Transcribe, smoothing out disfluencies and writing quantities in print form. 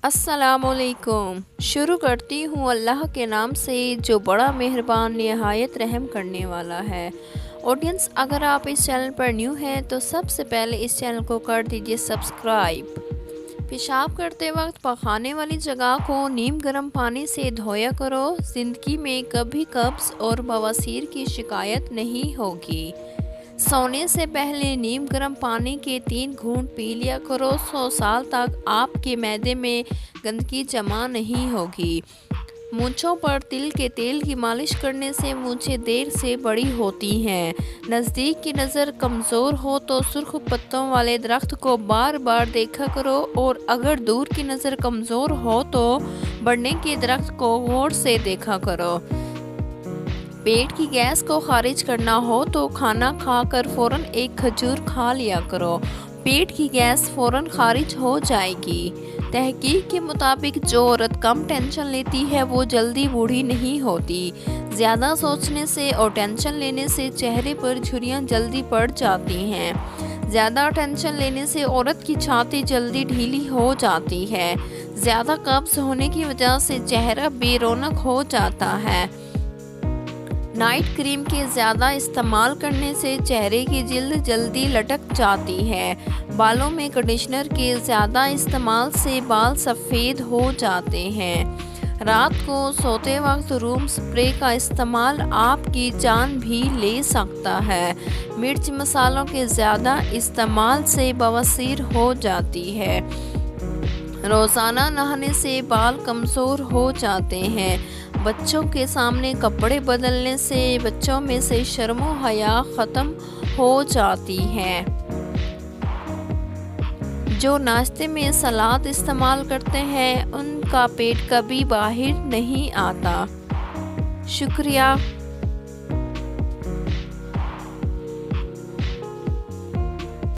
السلام علیکم۔ شروع کرتی ہوں اللہ کے نام سے جو بڑا مہربان نہایت رحم کرنے والا ہے۔ آڈینس، اگر آپ اس چینل پر نیو ہیں تو سب سے پہلے اس چینل کو کر دیجئے سبسکرائب۔ پیشاب کرتے وقت پخانے والی جگہ کو نیم گرم پانی سے دھویا کرو۔ زندگی میں کبھی قبض اور بواسیر کی شکایت نہیں ہوگی۔ سونے سے پہلے نیم گرم پانی کے 3 گھونٹ پی لیا کرو۔ 100 سال تک آپ کے معدے میں گندگی جمع نہیں ہوگی۔ مونچھوں پر تل کے تیل کی مالش کرنے سے مونچھیں دیر سے بڑی ہوتی ہیں۔ نزدیک کی نظر کمزور ہو تو سرخ پتوں والے درخت کو بار بار دیکھا کرو، اور اگر دور کی نظر کمزور ہو تو بڑھنے کے درخت کو غور سے دیکھا کرو۔ پیٹ کی گیس کو خارج کرنا ہو تو کھانا کھا کر فوراً ایک کھجور کھا لیا کرو۔ پیٹ کی گیس فوراً خارج ہو جائے گی۔ تحقیق کے مطابق جو عورت کم ٹینشن لیتی ہے وہ جلدی بوڑھی نہیں ہوتی۔ زیادہ سوچنے سے اور ٹینشن لینے سے چہرے پر جھریاں جلدی پڑ جاتی ہیں۔ زیادہ ٹینشن لینے سے عورت کی چھاتی جلدی ڈھیلی ہو جاتی ہے۔ زیادہ قبض ہونے کی وجہ سے چہرہ بے رونق ہو جاتا ہے۔ نائٹ کریم کے زیادہ استعمال کرنے سے چہرے کی جلد جلدی لٹک جاتی ہے۔ بالوں میں کنڈیشنر کے زیادہ استعمال سے بال سفید ہو جاتے ہیں۔ رات کو سوتے وقت روم سپرے کا استعمال آپ کی جان بھی لے سکتا ہے۔ مرچ مسالوں کے زیادہ استعمال سے بواسیر ہو جاتی ہے۔ روزانہ نہانے سے بال کمزور ہو جاتے ہیں۔ بچوں کے سامنے کپڑے بدلنے سے بچوں میں سے شرم و حیا ختم ہو جاتی ہے۔ جو ناشتے میں سلاد استعمال کرتے ہیں ان کا پیٹ کبھی باہر نہیں آتا۔ شکریہ۔